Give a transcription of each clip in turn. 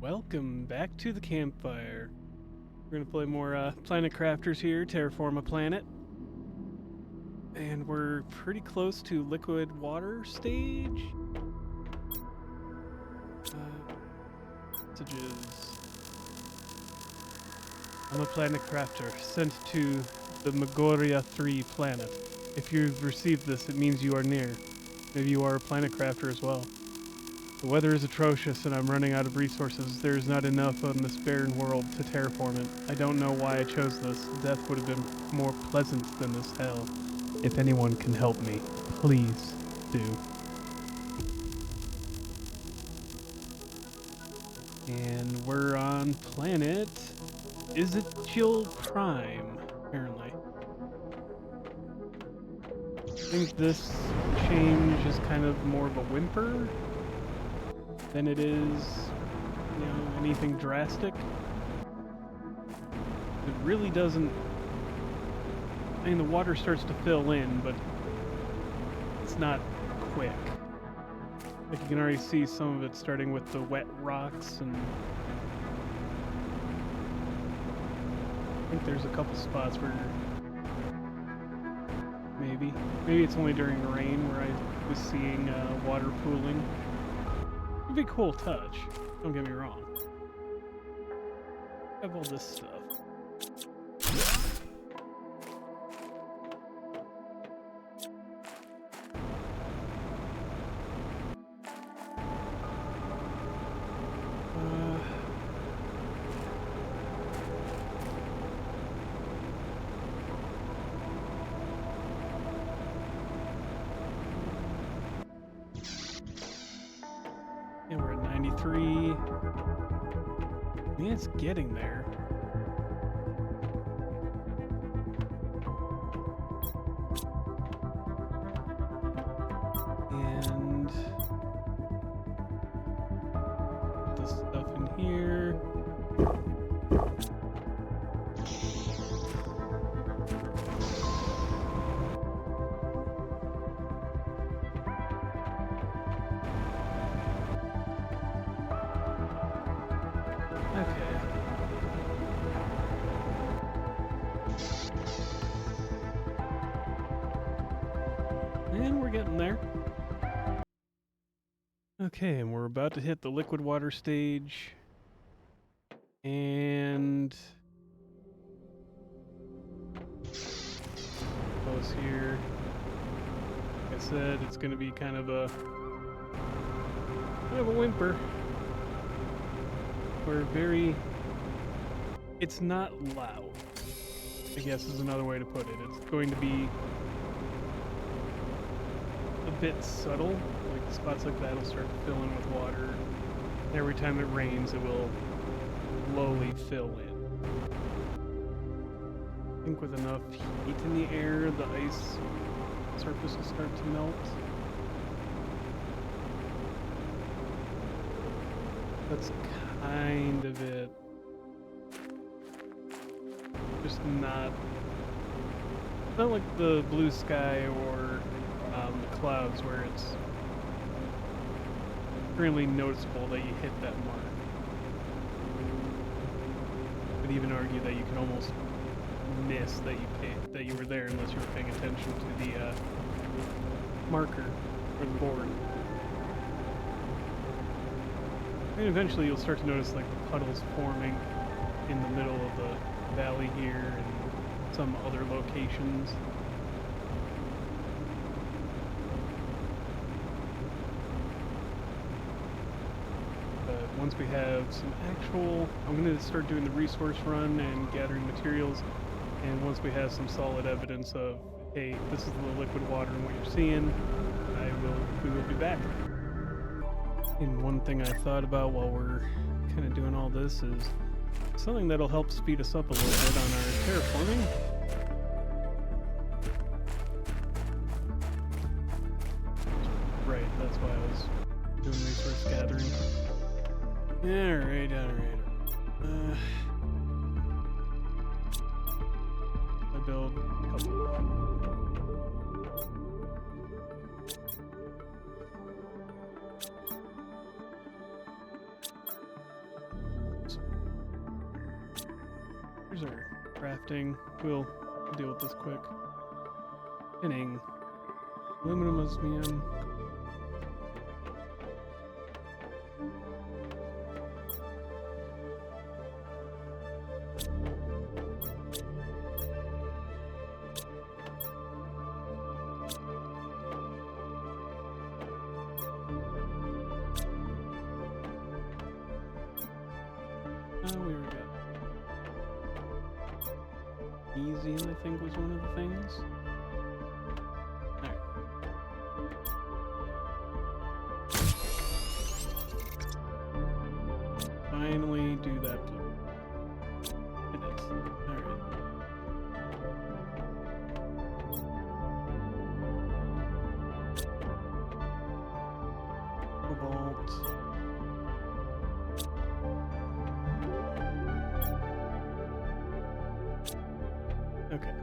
Welcome back to the campfire. We're gonna play more Planet Crafters here, terraform a planet. And we're pretty close to liquid water stage. Messages. I'm a planet crafter sent to the Megoria 3 planet. If you've received this, it means you are near. Maybe you are a planet crafter as well. The weather is atrocious and I'm running out of resources. There is not enough on this barren world to terraform it. I don't know why I chose this. Death would have been more pleasant than this hell. If anyone can help me, please do. And we're on planet Ezekiel Prime, apparently. I think this change is kind of more of a whimper than it is, anything drastic. It really doesn't. I mean, the water starts to fill in, but it's not quick. Like, you can already see some of it starting with the wet rocks, and I think there's a couple spots where maybe it's only during rain where I was seeing water pooling. It'd be a cool touch, don't get me wrong. I have all this stuff. And we're at 93. I mean, it's getting there. And put this stuff in here. And we're getting there. Okay, and we're about to hit the liquid water stage. And close here. Like I said, it's going to be kind of a whimper. It's not loud, I guess is another way to put it. It's going to be a bit subtle. Like, spots like that will start to fill in with water. And every time it rains, it will slowly fill in. I think with enough heat in the air, the ice surface will start to melt. That's kind of it. Just not like the blue sky or the clouds where it's really noticeable that you hit that mark. I would even argue that you can almost miss that you were there unless you were paying attention to the marker or the board. And eventually you'll start to notice like the puddles forming in the middle of the valley here and some other locations. But once we have some I'm going to start doing the resource run and gathering materials, and once we have some solid evidence of, hey, this is the liquid water and what you're seeing, we will be back. And one thing I thought about while we're kind of doing all this is something that'll help speed us up a little bit on our terraforming. Right, that's why I was doing resource gathering. Alright. I build a couple. here's our crafting. We'll deal with this quick. Pinning. Aluminum, osmium. We already got easy, I think, was one of the things. Alright. Finally do that blue. It is. Alright. Cobalt. Okay.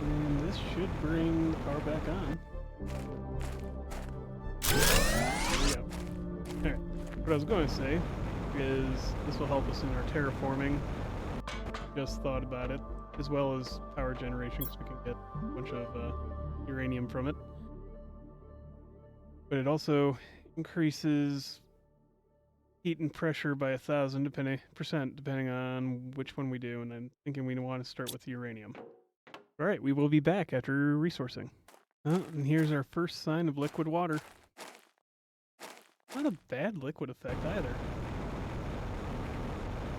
And this should bring the power back on. There we go. Alright, what I was going to say is this will help us in our terraforming. Just thought about it, as well as power generation, because we can get a bunch of uranium from it. But it also increases heat and pressure by 1,000% depending on which one we do, and I'm thinking we want to start with the uranium. Alright, we will be back after resourcing. And here's our first sign of liquid water. Not a bad liquid effect either.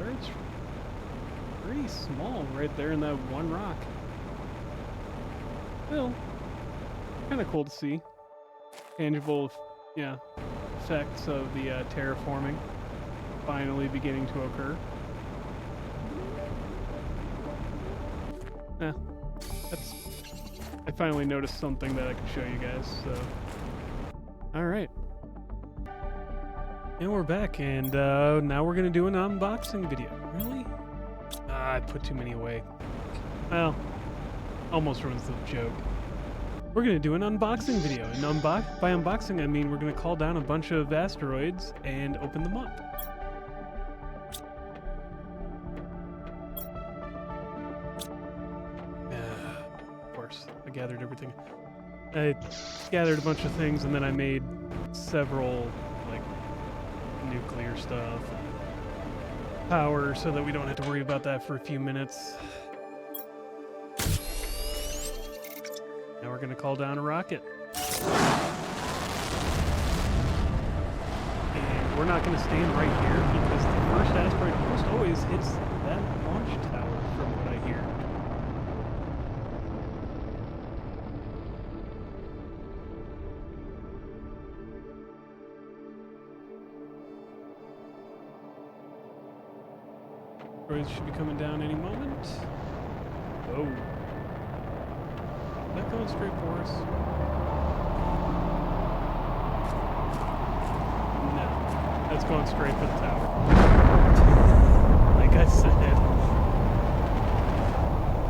It's pretty small right there in that one rock. Well, kind of cool to see. Tangible, yeah, effects of the terraforming finally beginning to occur. I finally noticed something that I could show you guys, so. Alright. And we're back, and now we're gonna do an unboxing video. Really? I put too many away. Well, almost ruins the joke. We're gonna do an unboxing video, and by unboxing I mean we're gonna call down a bunch of asteroids and open them up. I gathered everything. I gathered a bunch of things, and then I made several, like, nuclear stuff, and power, so that we don't have to worry about that for a few minutes. Now we're gonna call down a rocket. And we're not gonna stand right here, because the first asteroid almost always hits that launch tower, from what I hear. Asteroids should be coming down any moment. Oh. Is that going straight for us? No. That's going straight for the tower. Like I said.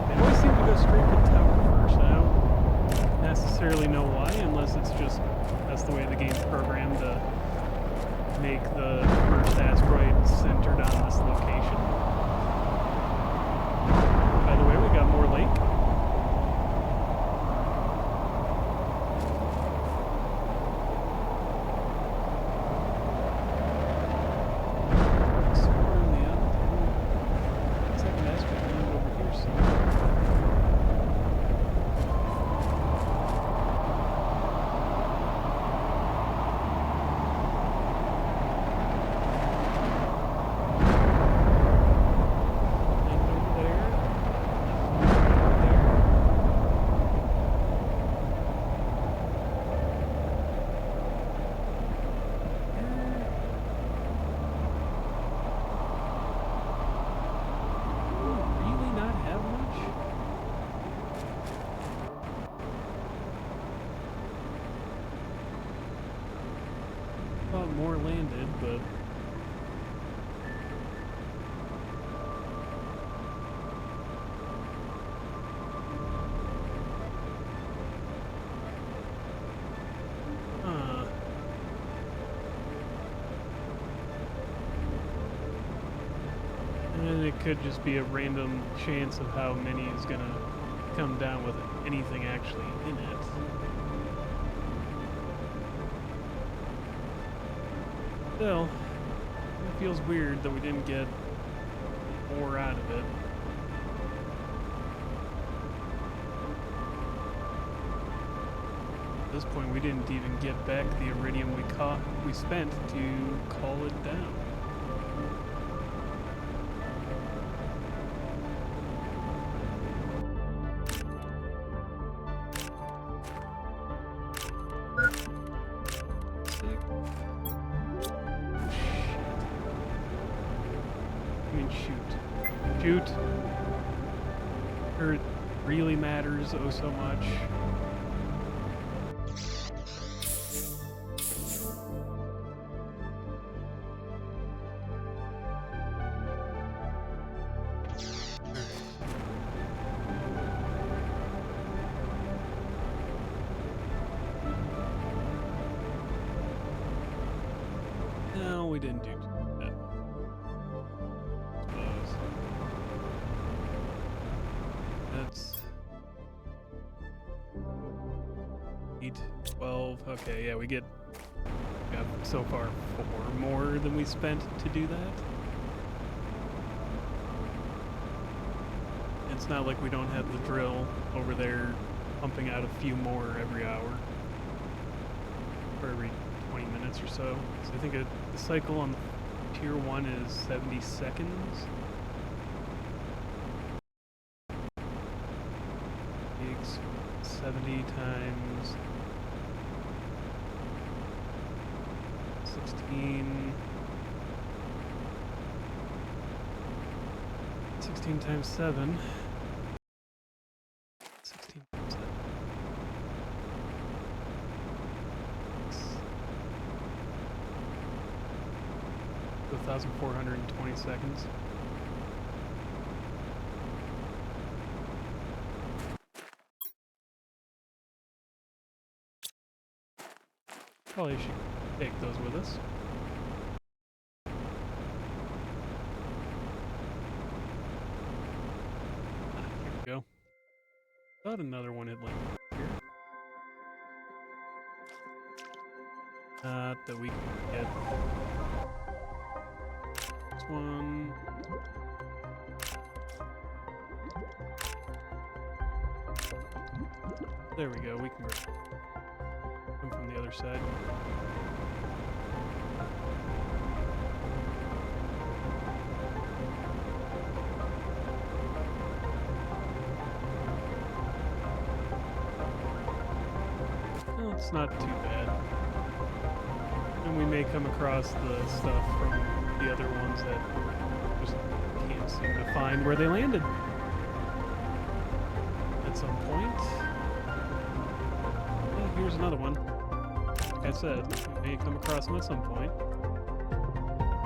They always seem to go straight for the tower first. I don't necessarily know why, unless it's just that's the way the game's programmed to make the first asteroid centered on this location. By the way, we got more lake. Second asteroid land over here somewhere. more landed, but and it could just be a random chance of how many is gonna come down with anything actually in it. Still, it feels weird that we didn't get more out of it. At this point, we didn't even get back the iridium we spent to call it down. Shoot. Or it really matters oh so much. No, we didn't do that. That's 8, 12. Okay, yeah, we got so far 4 more than we spent to do that. It's not like we don't have the drill over there pumping out a few more every hour or every 20 minutes or so. So I think the cycle on the tier 1 is 70 seconds. 70 times 16. 16 times 7. 16 times 7. 1,420 seconds. Probably should take those with us. Here we go. Thought another one had landed here. Not that we can get. This one. There we go, we can grab it. Come from the other side. Well, it's not too bad. And we may come across the stuff from the other ones that just can't seem to find where they landed at some point. Well, here's another one. Like I said, we may come across them at some point.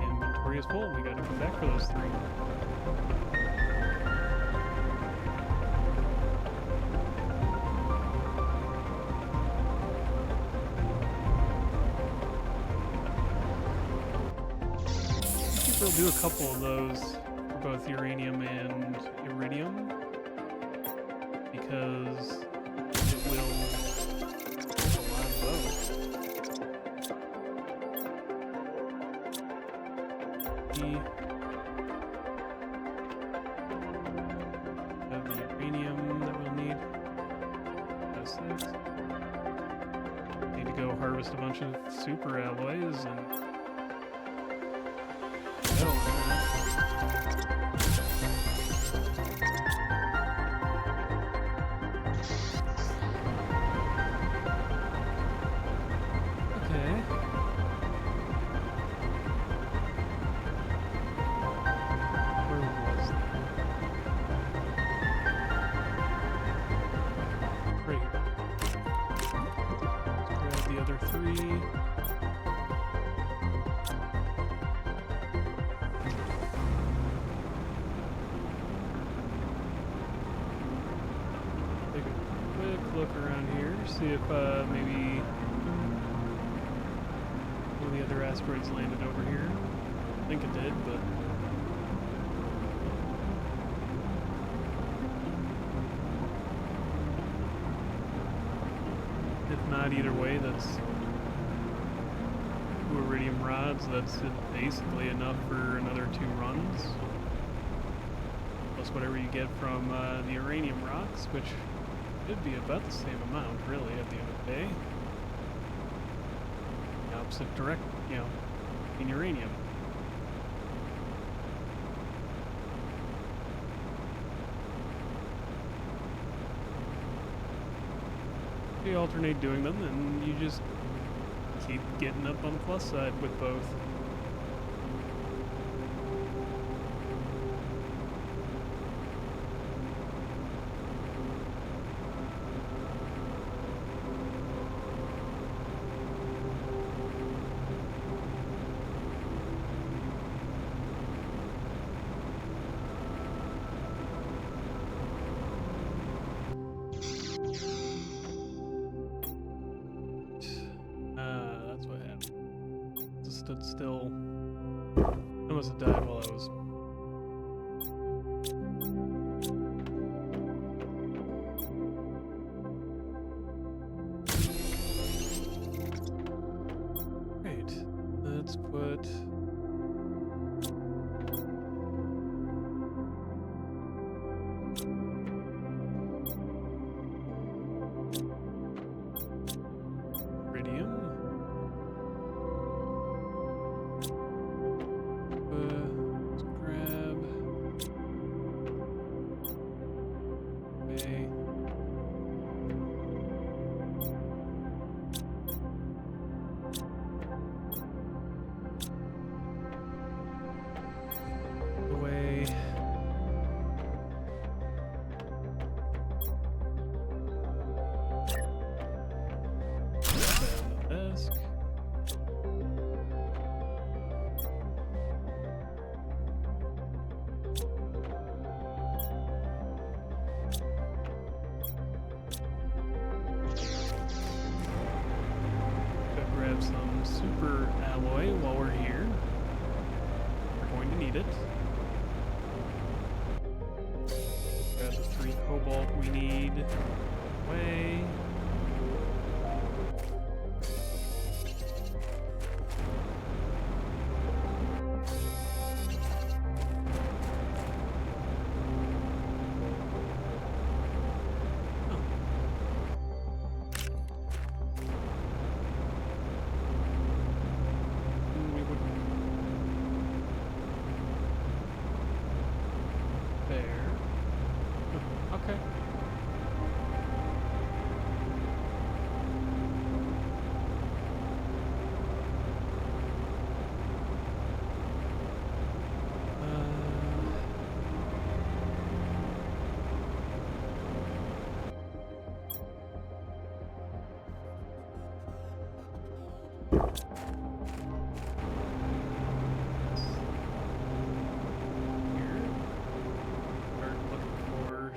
Inventory is full. We gotta come back for those 3. We'll do a couple of those for both uranium and iridium because it will take a lot of those. We have the uranium that we'll need. That's 6. Need to go harvest a bunch of super alloys and look around here, see if maybe one of the other asteroids landed over here. I think it did, but if not, either way, that's 2 iridium rods. That's basically enough for another 2 runs. Plus whatever you get from the uranium rocks, which should be about the same amount, really, at the end of the day. The opposite direct, in uranium. You alternate doing them, and you just keep getting up on the plus side with both. That's what happened. Just stood still. I must have died while I was... Right. Let's put... Grab some super alloy while we're here. We're going to need it. Grab the 3 cobalt we need. Away. Okay.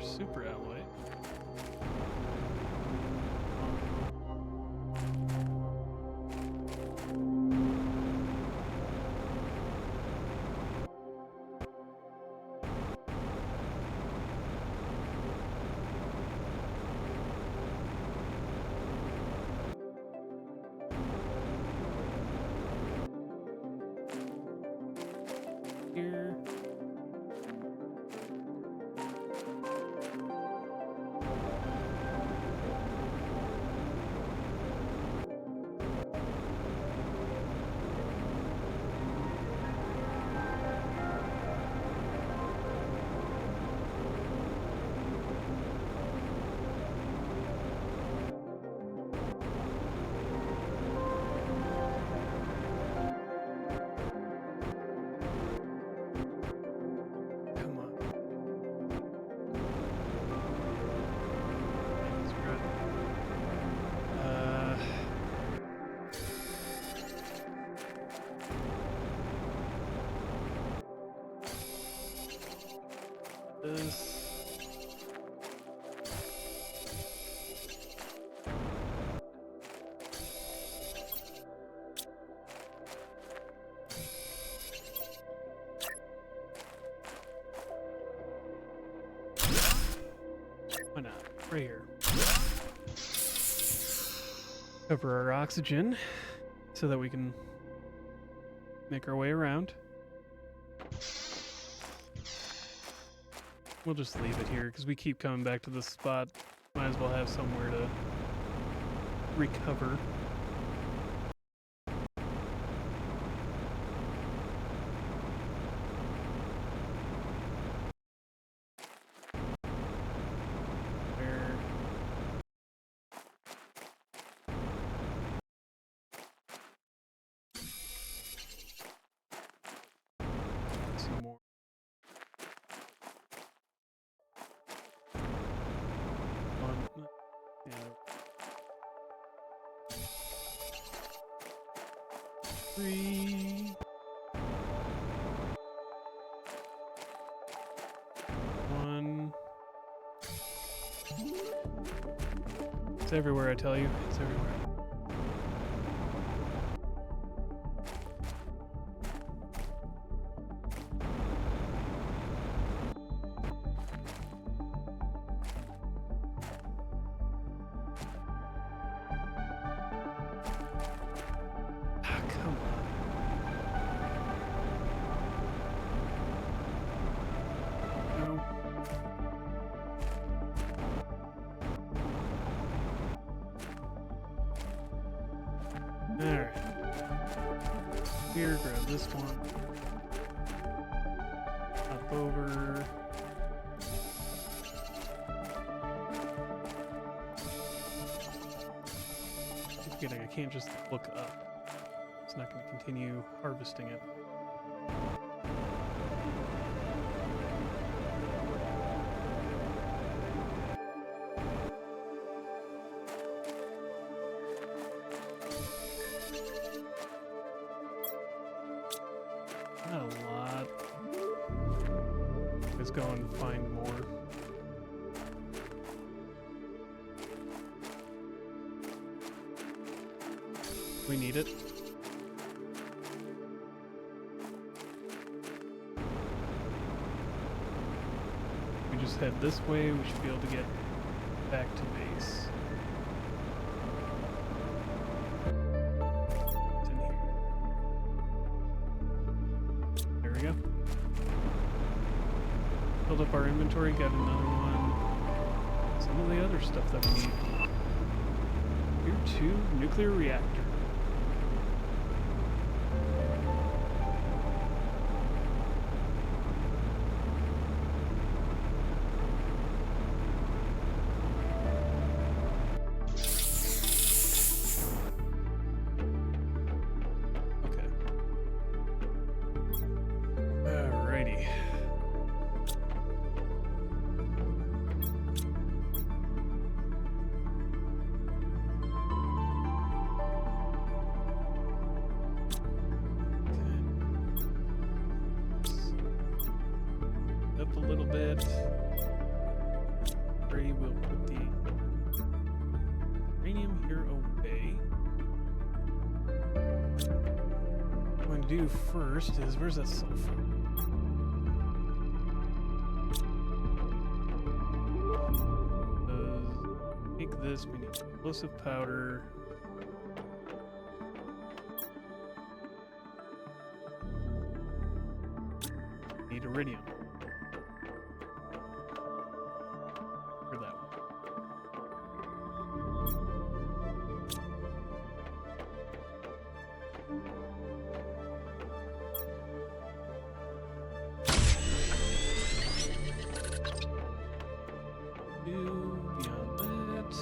Super alloy. Here. This. right here. Cover our oxygen so that we can make our way around. We'll just leave it here because we keep coming back to this spot. Might as well have somewhere to recover. Three. One. It's everywhere, I tell you. It's everywhere. Alright. Here, grab this one. Up over. Keep forgetting I can't just look up. It's not going to continue harvesting it. Not a lot. Let's go and find more. We need it. We just head this way, we should be able to get back to base. It's in here. There we go. Filled up our inventory, got another one. Some of the other stuff that we need. Tier 2 nuclear reactor. Up a little bit. We will put the uranium here away. What I'm going to do first is, where's that sulfur? Make this, we need explosive powder. Need iridium. For that one. Beyond that.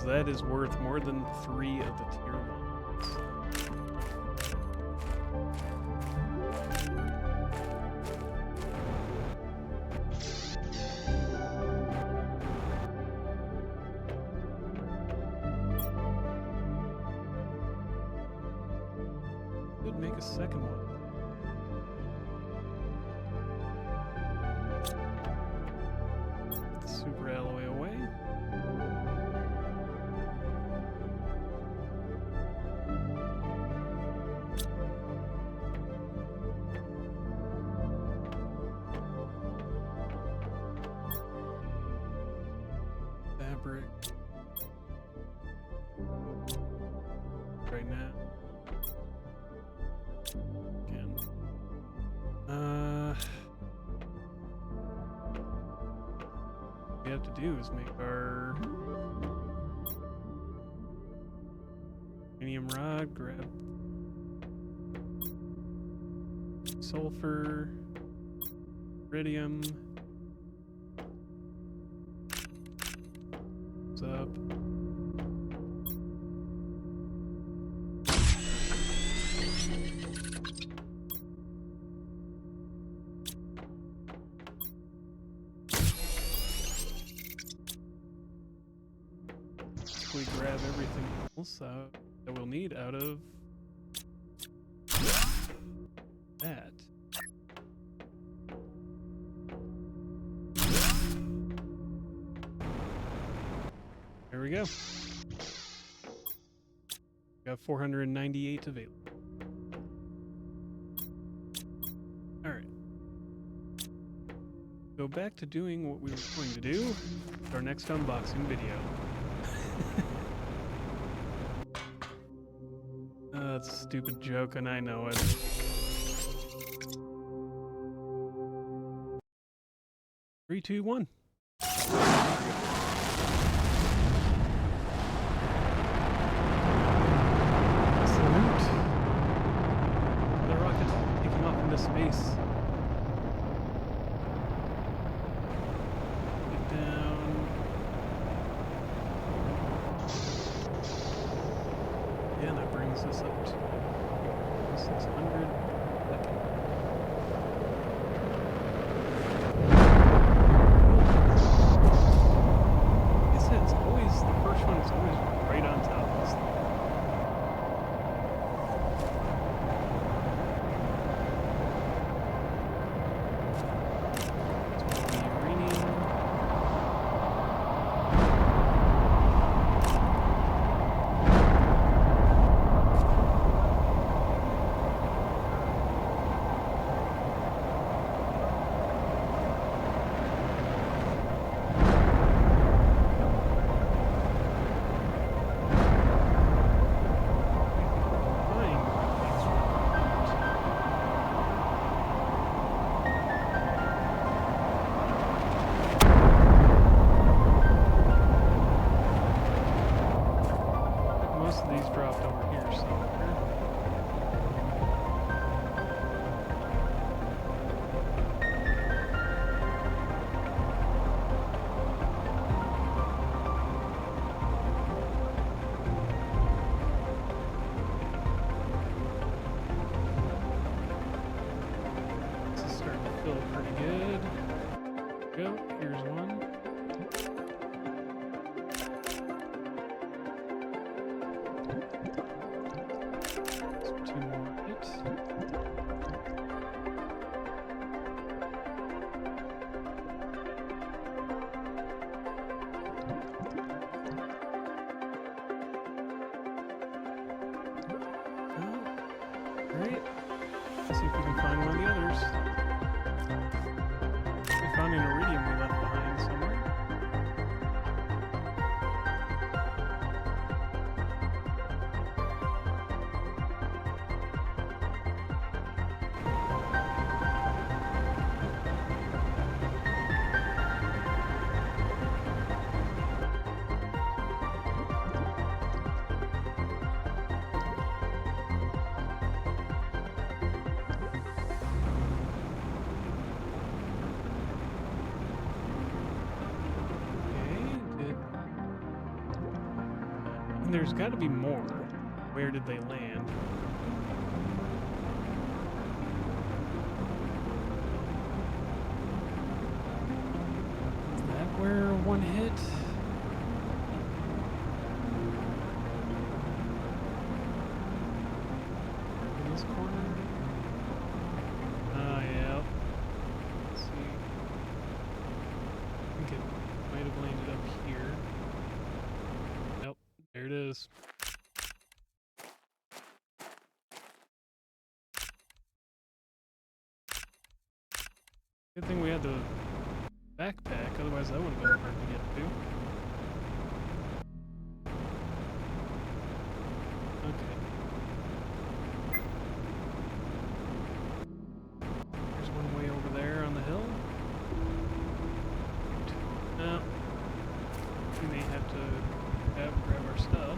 That is worth more than 3 of the tier 1s. make a second one. Put the super alloy away. Fabric. Right now. Again. What we have to do is make our uranium rod, grab sulfur, iridium. What's up? We grab everything else that we'll need out of that. There we go. Got 498 available. Alright. Go back to doing what we were going to do. Our next unboxing video. That's a stupid joke, and I know it. Three, two, one. Salute. The rocket taking off into space. Get down. Yeah, that brings us up to 600. It's always, the first one is always right on top of this thing. Dropped over here somewhere. This is starting to feel pretty good. Go, here's one. Two more hits. Alright. Let's see if we can find one of the others. We found an iridium we left behind somewhere. There's got to be more. Where did they land? Is that where one hit? In this corner? this. Good thing we had the backpack, otherwise that would have been hard to get to. Okay. There's one way over there on the hill. Now, we may have to grab our stuff.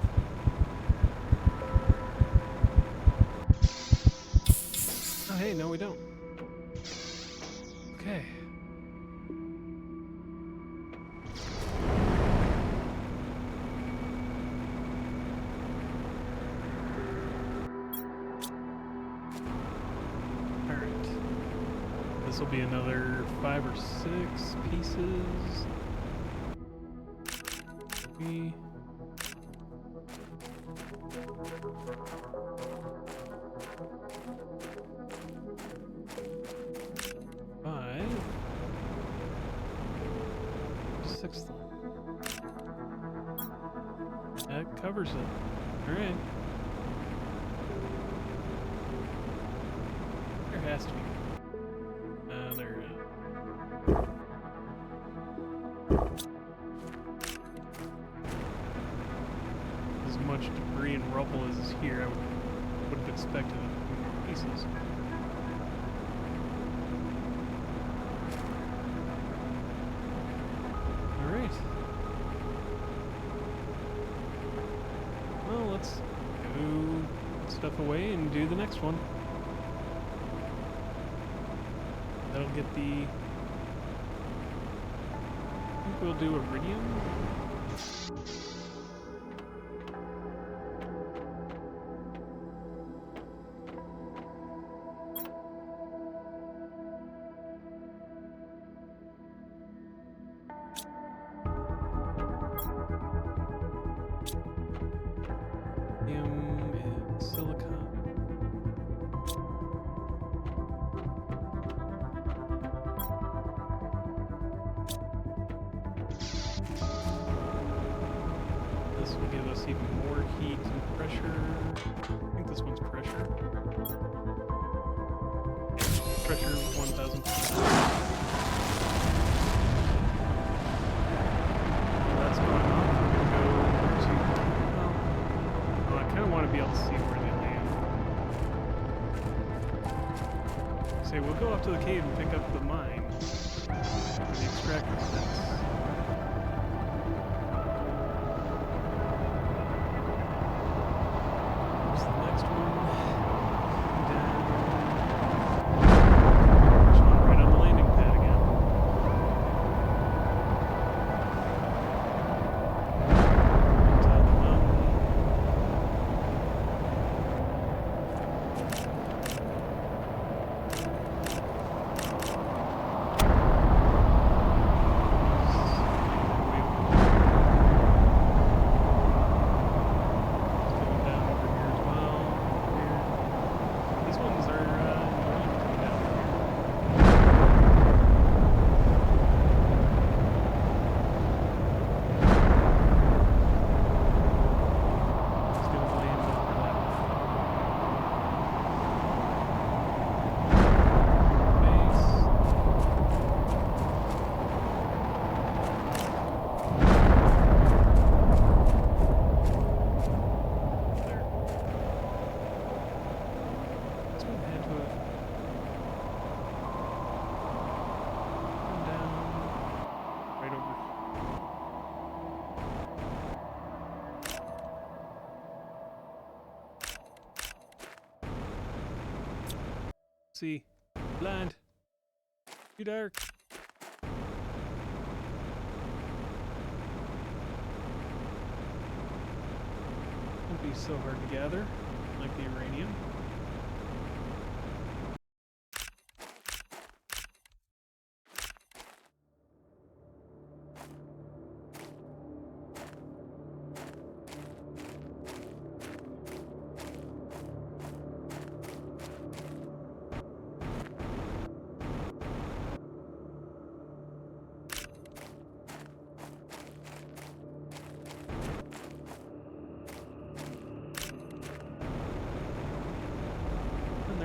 Oh hey, no we don't. Okay. Alright. This will be another 5 or 6 pieces. We... Sixth one. That covers it. Alright. There has to be. There is. As much debris and rubble as is here, I would have expected a few more pieces. Alright. Well, let's go put stuff away and do the next one. That'll get the... I think we'll do iridium. This will give us even more heat and pressure. I think this one's pressure. Pressure 1000. That's going off. We're going to go to... Oh, I kind of want to be able to see where they land. Say, we'll go up to the cave and pick up the mine. Or the extractor sets. See. Blind. Too dark. Won't be so hard to gather, like the uranium.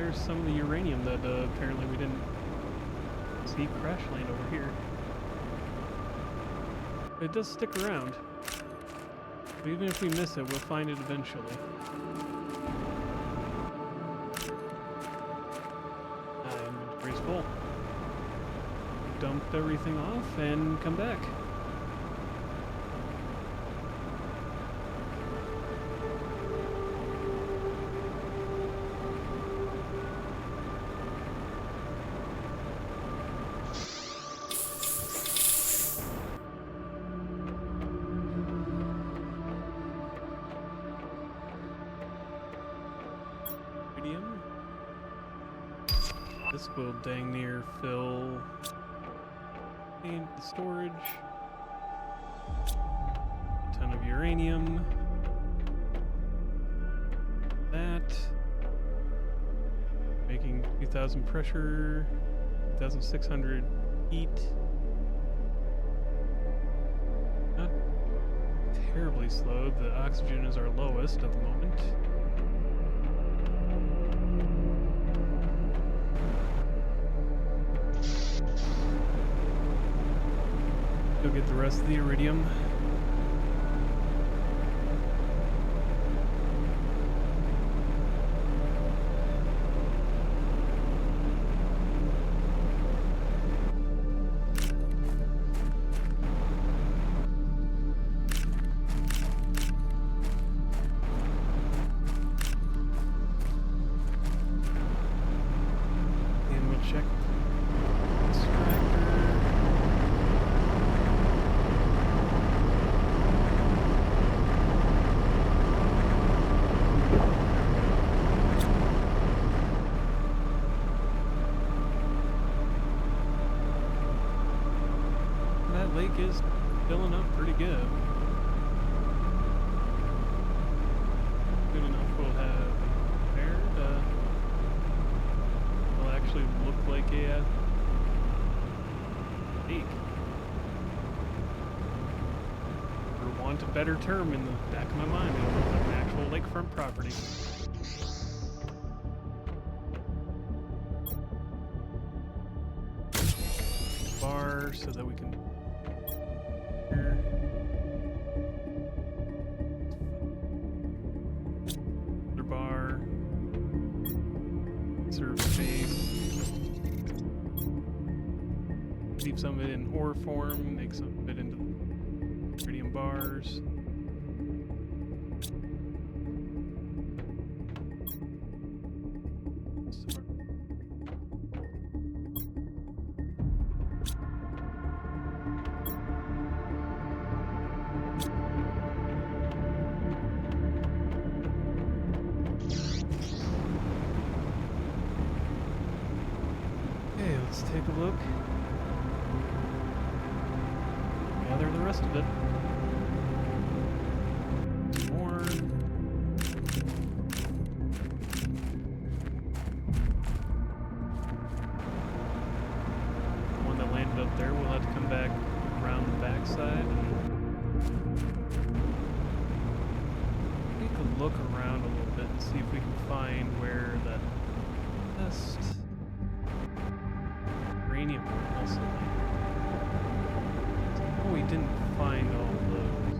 there's some of the uranium that apparently we didn't see crash land over here. It does stick around. But even if we miss it, we'll find it eventually. Inventory's full. Dump everything off and come back. This will dang near fill and the storage. A ton of uranium. That. Making 2,000 pressure, 2,600 heat. Not terribly slow. The oxygen is our lowest at the moment. Go get the rest of the iridium. And we'll check extractor. Lake is filling up pretty good. Good enough we'll have there. Will actually look like a lake. For want of a better term in the back of my mind, it'll look like an actual lakefront property. Bar so that we can bar, serve space, leave some of it in ore form, make some of it into iridium bars. Let's take a look. Gather the rest of it. More. The one that landed up there, we'll have to come back around the backside and take a look around a little bit and see if we can find where that nest uranium also. Oh, we didn't find all those.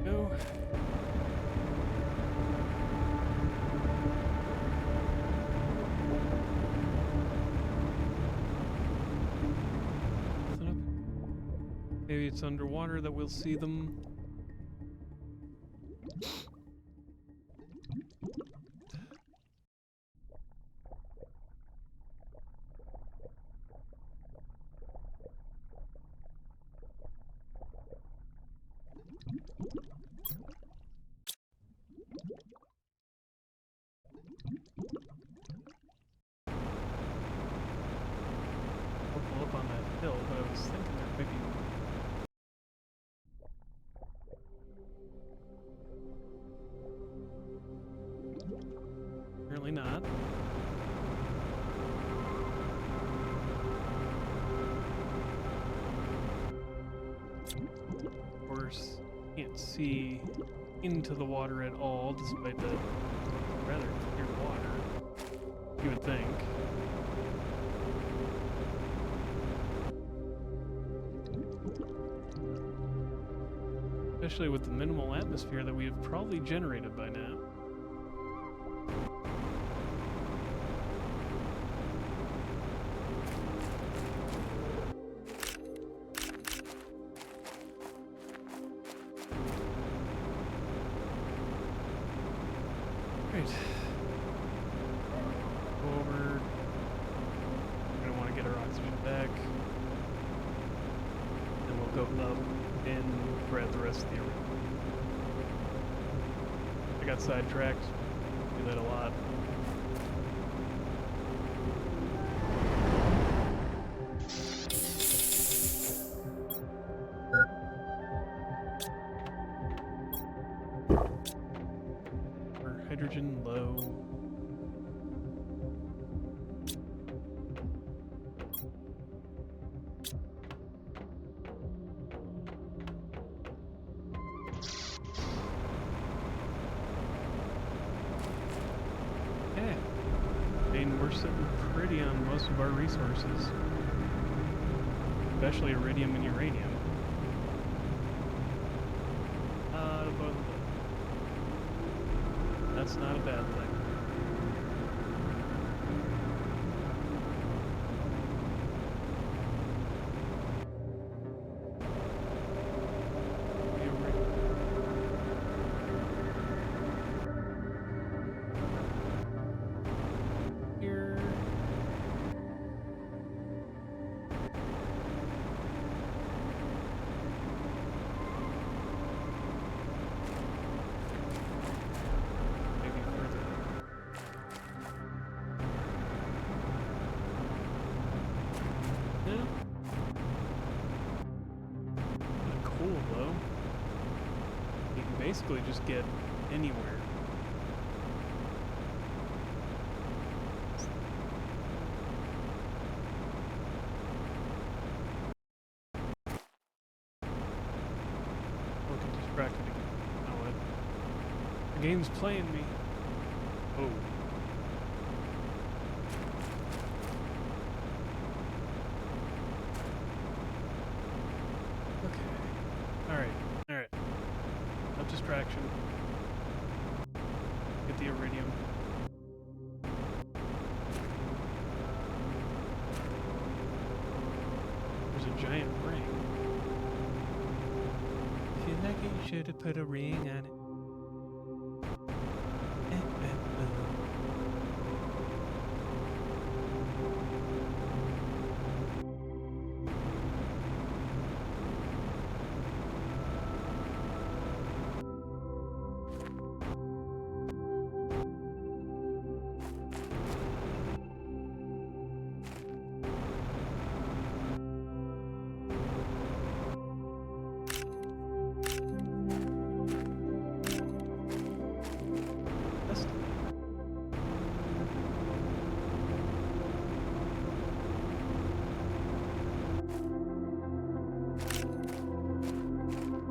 Go. Maybe it's underwater that we'll see them. We'll pull up on that hill, but I was thinking there may be apparently not. course, can't see into the water at all, despite the rather clear water, you would think. Especially with the minimal atmosphere that we have probably generated by now. Right. Go over. We're gonna want to get our oxygen back. Then we'll go up and grab the rest of the arena. I got sidetracked. Do that a lot. Hydrogen low. Okay. I mean, we're sitting pretty on most of our resources, especially iridium and uranium. Both of them. That's not a bad thing. Here. Cool though. You can basically just get anywhere. I'll get distracted again. Oh, what? The game's playing me. Oh. Alright. No distraction. Get the iridium. There's a giant ring. I feel like you should have put a ring on it.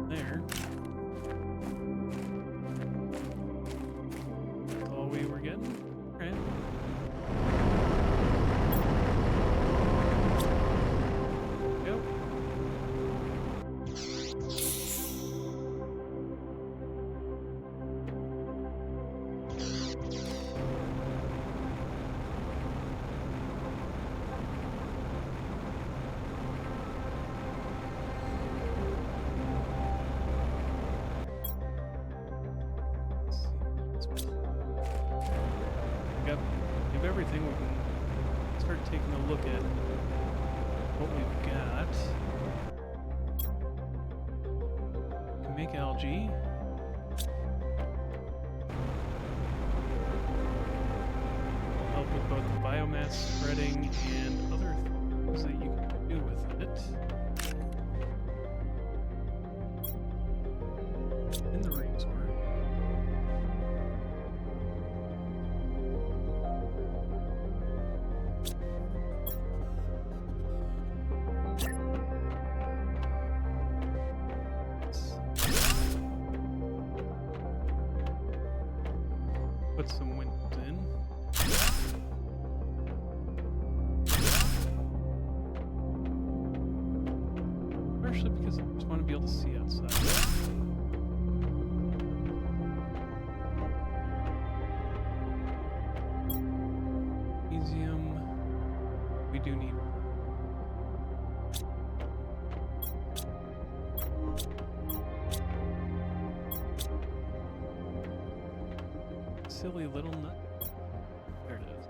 There. That's all we were getting. Right. Yep. Give everything, we can start taking a look at what we've got. We can make algae. Help with both the biomass spreading and other things that you can do with it. In the rings were. put some windows in. Partially because I just want to be able to see outside. Museum. We do need. Silly little nut. There it is.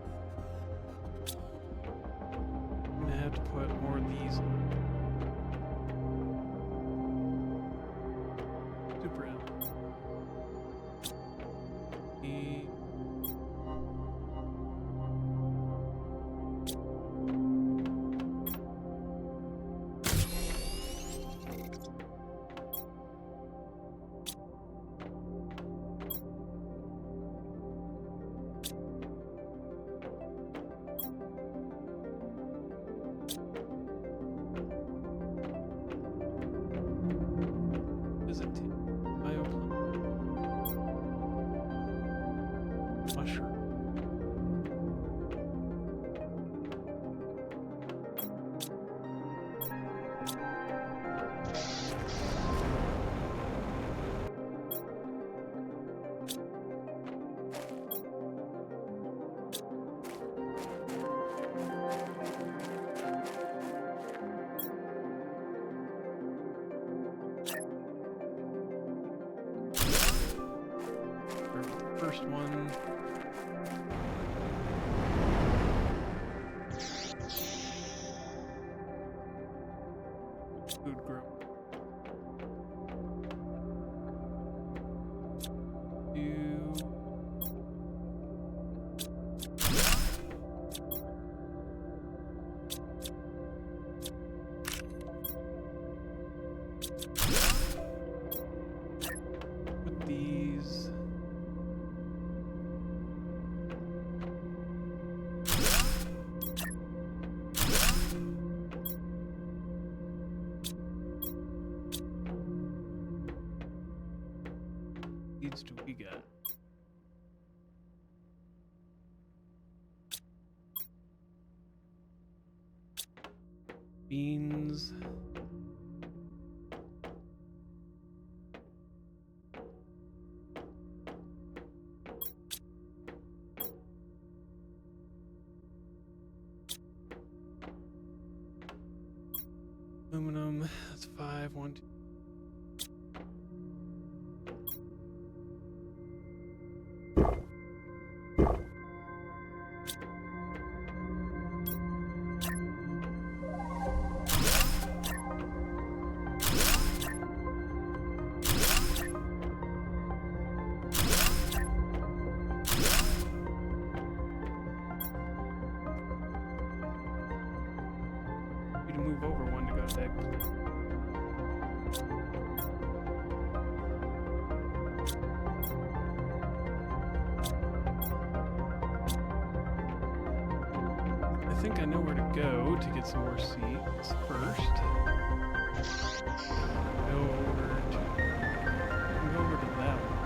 I'm gonna have to put more of these on. Super out. Is it bioplant? Mushroom. First one. Food group. Put these. Seeds do we got? Beans. Aluminum. That's 5. 1, 2. To move over one to go to eggplant. I think I know where to go to get some more seeds first. Go over to that one.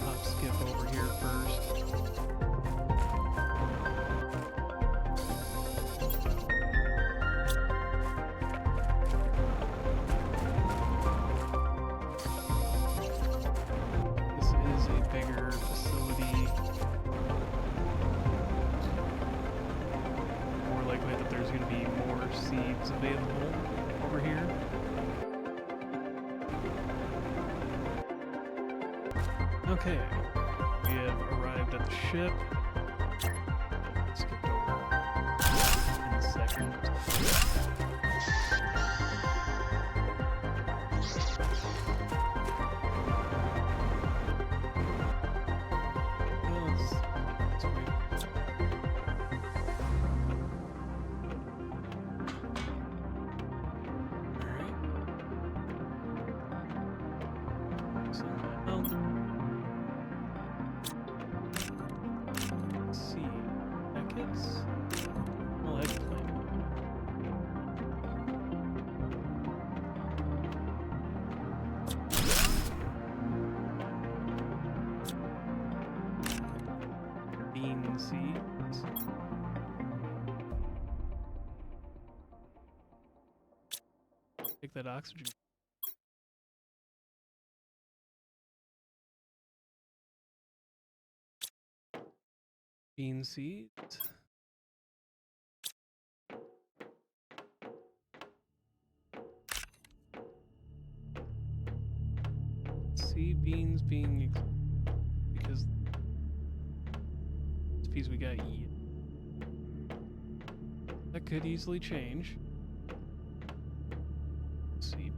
Let's skip over here first. Bigger facility. More likely that there's going to be more seeds available over here. Okay, we have arrived at the ship. Skipped over in a second. bean seeds. Take that oxygen. Bean seeds. See beans being because recipes we got yet. That could easily change. See.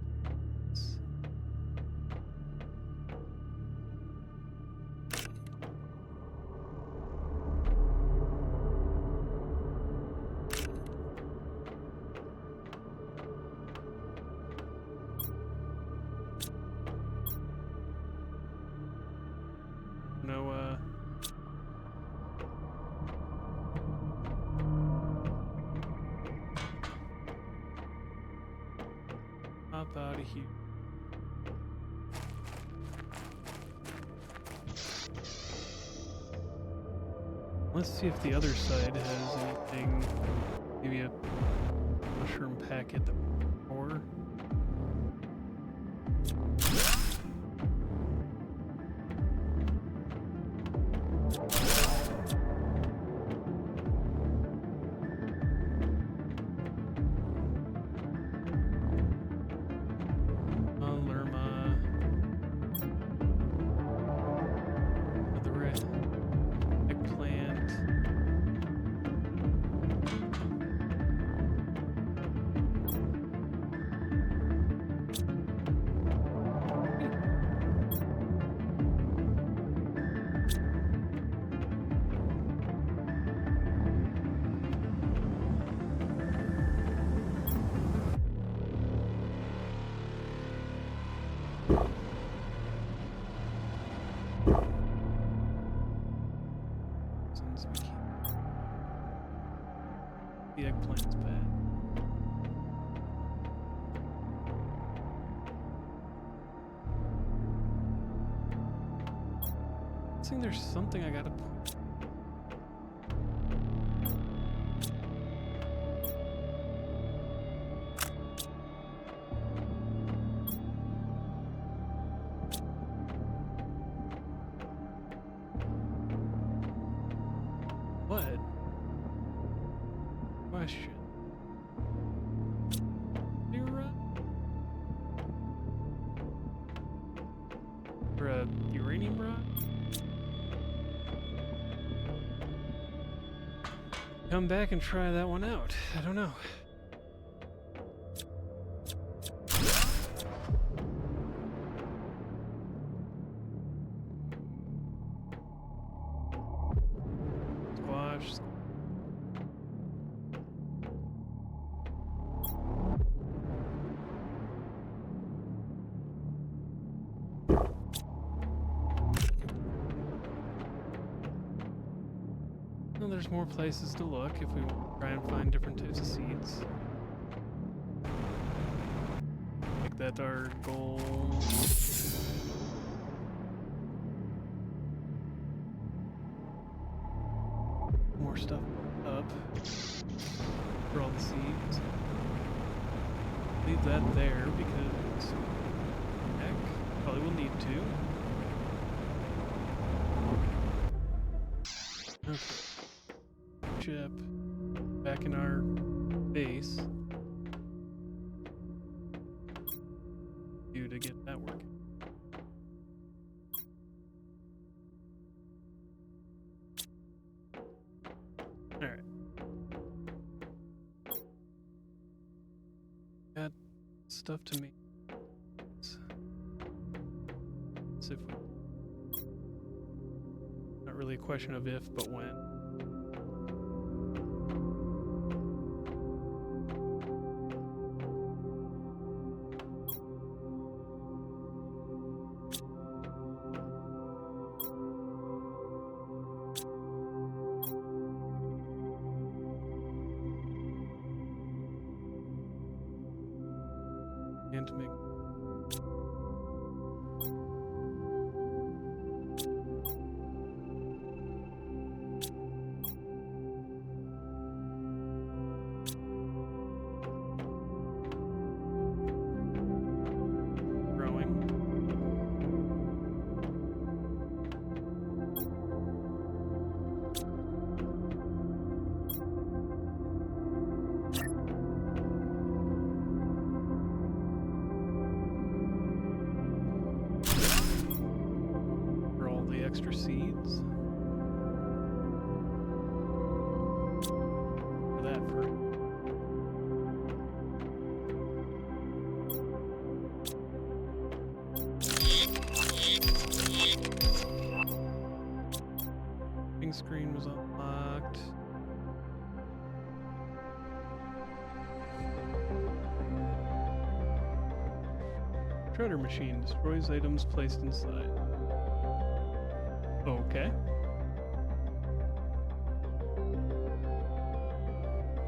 No, hop out of here. Let's see if the other side has anything. Maybe a mushroom packet or. The eggplant's bad. I think there's something I gotta put. What? Question. You're right. For a uranium rod? Come back and try that one out. I don't know. Squash. Well, there's more places to look if we try and find different types of seeds. Make that our goal. More stuff up for all the seeds. Leave that there because heck, probably will need to. Okay. Chip back in our base. To get that working. Alright. Got stuff to make. Let's see if we... Not really a question of if, but when. And to make that for? Screen was unlocked. Shredder machine destroys items placed inside. Okay.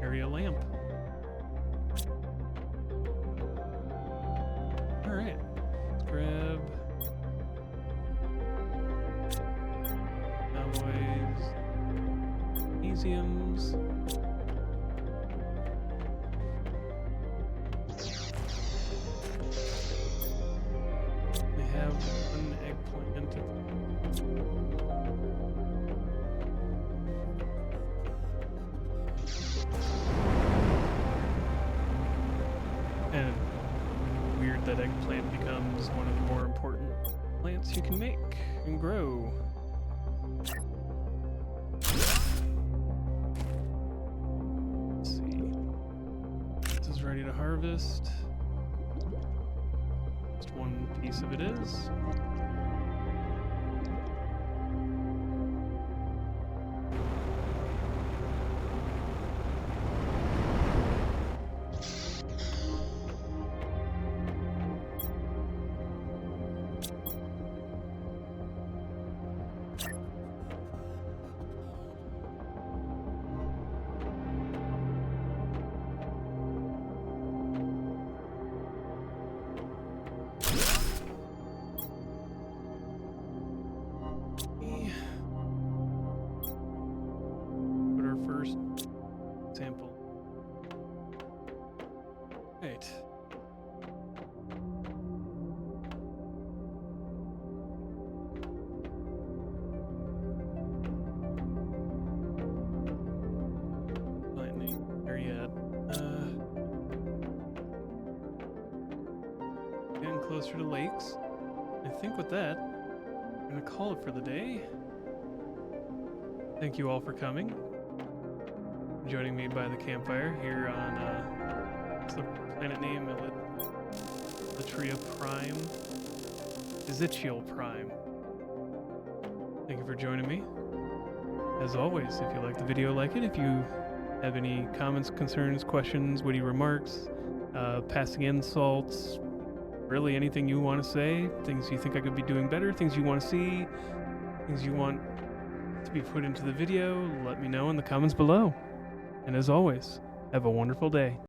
Area lamp. Alright. Let's grab alloys, magnesiums. We have one eggplant. And weird that eggplant becomes one of the more important plants you can make and grow. Let's see. This is ready to harvest. Just one piece of it is. Sample. Right. Lightning. There yet. Getting closer to lakes. I think with that, I'm gonna call it for the day. Thank you all for coming. Joining me by the campfire here on, what's the planet name? Latria Prime. Ezechiel Prime. Thank you for joining me. As always, if you like the video, like it. If you have any comments, concerns, questions, witty remarks, passing insults, really anything you want to say, things you think I could be doing better, things you want to see, things you want to be put into the video, let me know in the comments below. And as always, have a wonderful day.